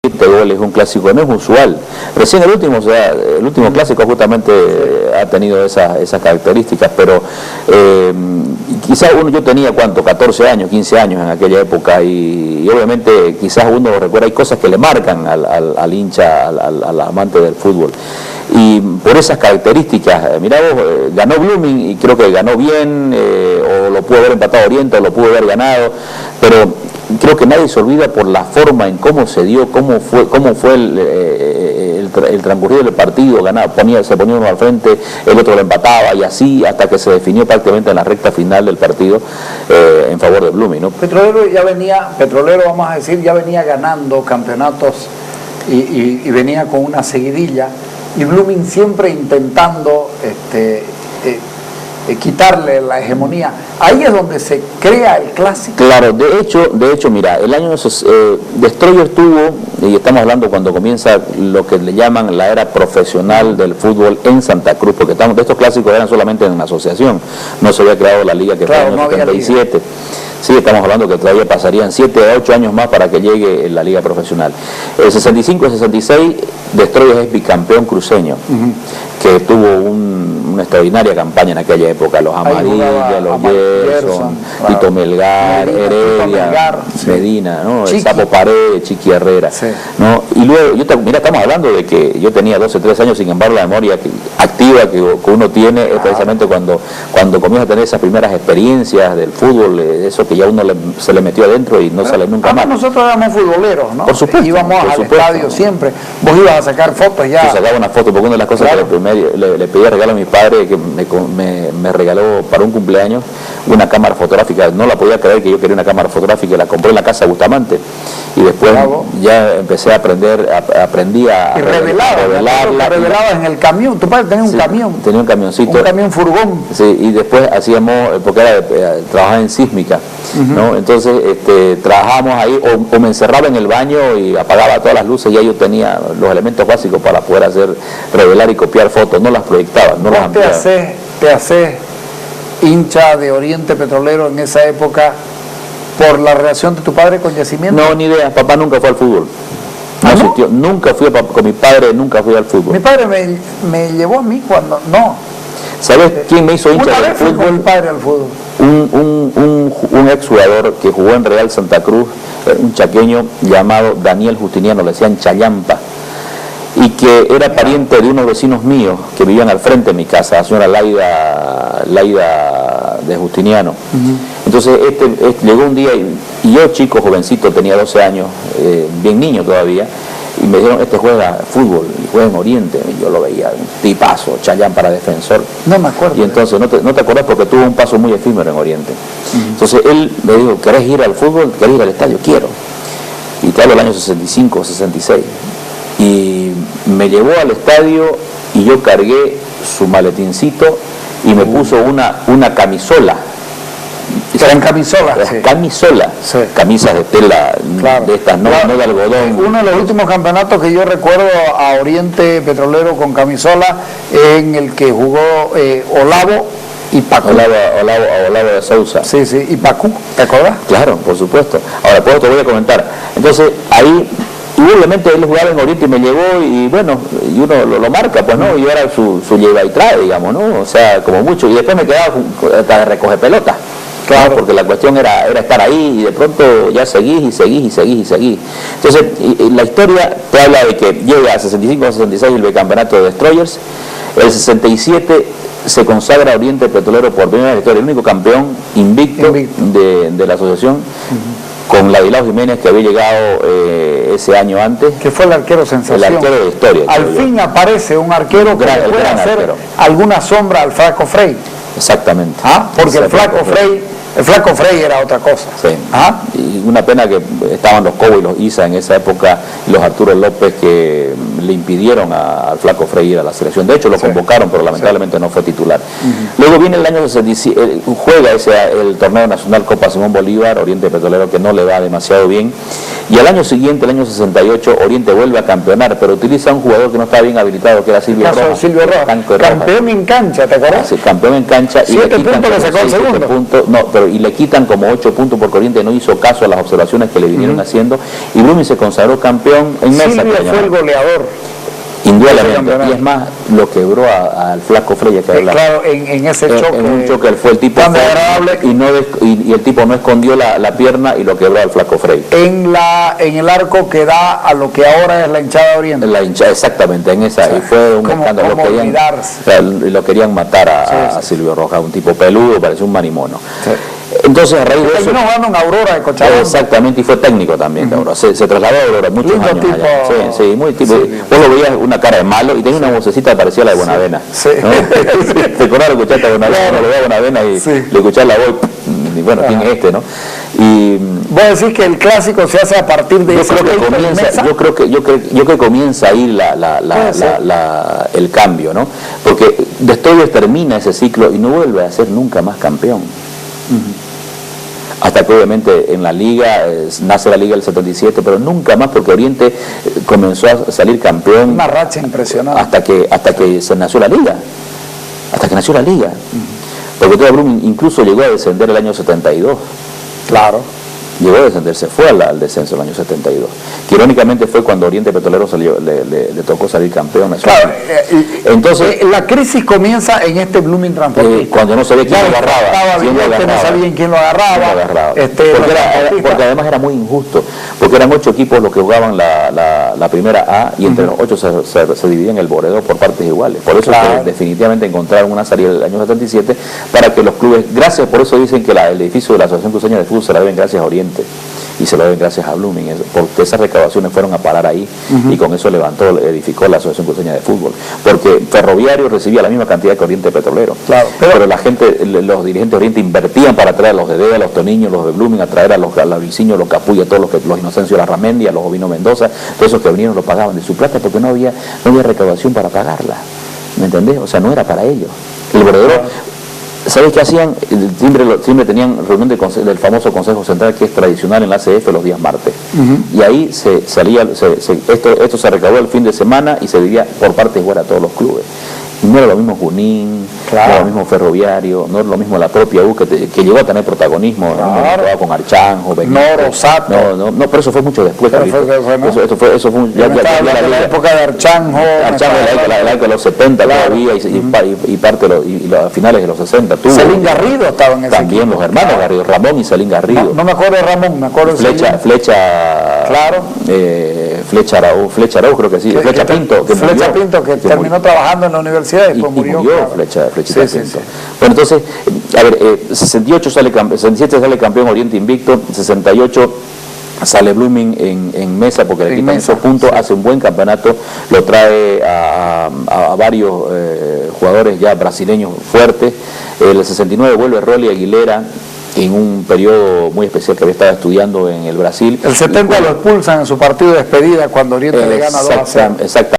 goles, un clásico no es usual. Recién el último clásico justamente ha tenido esas características, pero quizás yo tenía 14 años, 15 años en aquella época, y obviamente quizás uno recuerda, hay cosas que le marcan al hincha, al amante del fútbol. Y por esas características, mirá vos, ganó Blooming y creo que ganó bien, o lo pudo haber empatado Oriente, o lo pudo haber ganado, pero creo que nadie se olvida por la forma en cómo se dio, cómo fue el transcurrido del partido. Se ponía uno al frente, el otro lo empataba, y así hasta que se definió prácticamente en la recta final del partido en favor de Blooming, ¿no? Petrolero vamos a decir, ya venía ganando campeonatos y venía con una seguidilla, y Blooming siempre intentando quitarle la hegemonía. Ahí es donde se crea el clásico. Claro, de hecho, mira, el año Destroyer tuvo, y estamos hablando cuando comienza lo que le llaman la era profesional del fútbol en Santa Cruz, porque estos clásicos eran solamente en la asociación, no se había creado la liga que fue en el 77. Sí, estamos hablando que todavía pasarían 7 a 8 años más para que llegue la liga profesional. El 65 y 66, Destroyer es bicampeón cruceño, que tuvo una extraordinaria campaña en aquella época. Los Amarillas, los Gerson, Tito Melgar, Heredia, Medina, ¿no? El Sapo Paredes, Chiqui Herrera, ¿no? Y luego, mira, estamos hablando de que yo tenía 12, 13 años, sin embargo la memoria activa que uno tiene es precisamente cuando comienza a tener esas primeras experiencias del fútbol, eso que ya uno se le metió adentro y no sale nunca más. Nosotros éramos futboleros, ¿no? Por supuesto. Íbamos al estadio siempre. Vos ibas a sacar fotos ya. Yo sacaba una foto, porque una de las cosas que le pedí regalo a mi padre, que me regaló para un cumpleaños una cámara fotográfica. No la podía creer que yo quería una cámara fotográfica, y la compré en la casa Bustamante. Y después ya empecé a aprendí a revelarla en el camión. Tu padre tenía un camión. Tenía un camioncito. Un camión furgón. Sí, y después hacíamos, porque trabajaba en sísmica, ¿no? Entonces trabajábamos ahí, o me encerraba en el baño y apagaba todas las luces, y ya yo tenía los elementos básicos para poder revelar y copiar fotos, no las proyectaba, no las ampliaba. ¿Te haces hincha de Oriente Petrolero en esa época por la relación de tu padre con Yacimiento? No, ni idea, papá nunca fue al fútbol. No asistió, nunca fui con mi padre, nunca fui al fútbol. Mi padre me llevó a mí cuando, ¿Sabes quién me hizo hincha del fútbol? Con mi padre al fútbol. Un exjugador que jugó en Real Santa Cruz, un chaqueño llamado Daniel Justiniano, le decían Chayampa, y que era pariente de unos vecinos míos que vivían al frente de mi casa, la señora Laida de Justiniano. Entonces llegó un día, y yo, chico, jovencito, tenía 12 años, bien niño todavía, y me dijeron, juega fútbol, y juega en Oriente. Y yo lo veía, un tipazo, Chayán para defensor. No me acuerdo. Y entonces, no te acordás, porque tuvo un paso muy efímero en Oriente. Entonces él me dijo, ¿querés ir al fútbol? ¿Querés ir al estadio? Quiero. Y te hablo del año 65, 66. Y me llevó al estadio, y yo cargué su maletincito, y me puso una camisola. ¿Eran camisolas? Camisola, camisas de tela, de estas, no de algodón. Uno de los últimos campeonatos que yo recuerdo a Oriente Petrolero con camisola, en el que jugó Olavo y Pacú. Olavo de Sousa. Sí, y Pacú, ¿te acuerdas? Claro, por supuesto. Ahora, pues te voy a comentar. Entonces, ahí, obviamente él jugaba en Oriente y me llevó, y bueno, y uno lo marca, pues, ¿no? Y yo era su lleva y trae, digamos, ¿no? O sea, como mucho. Y después me quedaba hasta de recoger pelota. Claro, porque la cuestión era estar ahí, y de pronto ya seguís. Entonces, la historia te habla de que llega a 65 a 66 el bicampeonato de Destroyers. El 67 se consagra Oriente Petrolero por primera vez en la historia, el único campeón invicto. De la asociación, con Ladilao Jiménez, que había llegado ese año antes. Que fue el arquero sensación. El arquero de historia. Al fin aparece un arquero que puede hacer alguna sombra al Flaco Frey. Exactamente. Porque el Flaco Frey era otra cosa. Sí. Y una pena que estaban los Cobo y los Isa en esa época, y los Arturo López, que le impidieron al Flaco Frey ir a la selección. De hecho lo convocaron, pero lamentablemente no fue titular. Luego viene el año 67, juega el torneo nacional Copa Simón Bolívar, Oriente Petrolero, que no le va demasiado bien. Y al año siguiente, el año 68, Oriente vuelve a campeonar, pero utiliza a un jugador que no estaba bien habilitado, que era Silvio Rojas. Campeón en cancha, ¿te acuerdas? Sí, campeón en cancha. 7 puntos le sacó el segundo. Y le quitan como 8 puntos porque Oriente no hizo caso a las observaciones que le vinieron haciendo, y Blooming se consagró campeón en Mesa. Silvio fue el goleador. Indudablemente, y es más, lo quebró al Flaco Freya, que claro, en ese choque. En un choque fue el tipo y el tipo no escondió la pierna y lo quebró al Flaco Freya. En el arco que da a lo que ahora es la hinchada Oriente. La hinchada, exactamente, en esa, y fue un escándalo. Lo querían matar a Silvio Rojas, un tipo peludo, parecía un marimono. Sí. Entonces, a raíz de eso... Terminó jugando en Aurora de Cochabamba. Exactamente, y fue técnico también de Aurora. Se trasladó a Aurora muchos lindo años tipo, allá. Sí, muy tipo. Sí. Vos lo veías una cara de malo y tenía una vocecita parecida a la de Bonavena. Sí. ¿No? Te acordás, lo escuchaste a Bonavena, claro. Lo veía a Bonavena y le escuchás la voz y bueno, ¿quién es este, no? Y vos decís que el clásico se hace a partir de ese yo creo que comienza ahí el cambio, ¿no? Porque Destroyers termina ese ciclo y no vuelve a ser nunca más campeón. Hasta que obviamente en la liga, nace la liga del 77, pero nunca más, porque Oriente comenzó a salir campeón. Una racha impresionante. Hasta que se nació la liga. Hasta que nació la liga. Porque todo Blooming incluso llegó a descender el año 72. Claro. Llegó a descender, se fue al descenso el año 72. Que irónicamente fue cuando Oriente Petrolero le tocó salir campeón nacional. Claro, entonces la crisis comienza en este Blooming Transportista. Cuando no sabía quién lo agarraba. No sabían quién lo agarraba. Porque además era muy injusto, porque eran 8 equipos los que jugaban la primera A y entre los 8 se dividían el boleto por partes iguales. Por eso que definitivamente encontraron una salida del año 77 para que los clubes, por eso dicen que el edificio de la Asociación Cruceña de Fútbol se la deben gracias a Oriente. Y se lo deben gracias a Blooming, porque esas recaudaciones fueron a parar ahí y con eso edificó la Asociación Cruceña de Fútbol, porque Ferroviario recibía la misma cantidad que Oriente Petrolero, claro, pero la gente, los dirigentes de Oriente invertían para traer a los de Dea, a los Toniños, los de Blooming, a traer a los Viciños, los Capulla, todos los Inocencio Larramendi, a los Ovino Mendoza, todos esos que vinieron lo pagaban de su plata porque no había recaudación para pagarla, ¿me entendés? O sea, no era para ellos. El verdadero... ¿Sabes qué hacían? Siempre tenían reunión del famoso Consejo Central, que es tradicional en la ACF los días martes. Y ahí esto se recaudó el fin de semana y se dividía por partes igual a todos los clubes. Y no era lo mismo Junín, no era lo mismo Ferroviario, no era lo mismo la propia U, que llegó a tener protagonismo, con Archanjo, Rosato. No, pero eso fue mucho después. Eso fue ya la época de Archanjo. La época de los 70 todavía y parte y los finales de los 60. Celín Garrido estaba en ese también equipo. Los hermanos Garrido, Ramón y Celín Garrido. No me acuerdo de Ramón, me acuerdo de Flecha. Claro. Flecha Araújo, creo que sí. Flecha Pinto, que terminó trabajando en la universidad y después murió. Claro. Flechita Pinto. Bueno, entonces, 67 sale campeón Oriente invicto, 68 sale Blooming en Mesa, porque el equipo en esos puntos hace un buen campeonato, lo trae a varios jugadores ya brasileños fuertes. El 69 vuelve Rolly Aguilera en un periodo muy especial que había estado estudiando en el Brasil. El 70 lo expulsan en su partido de despedida cuando Oriente le gana 2-0. Exactamente.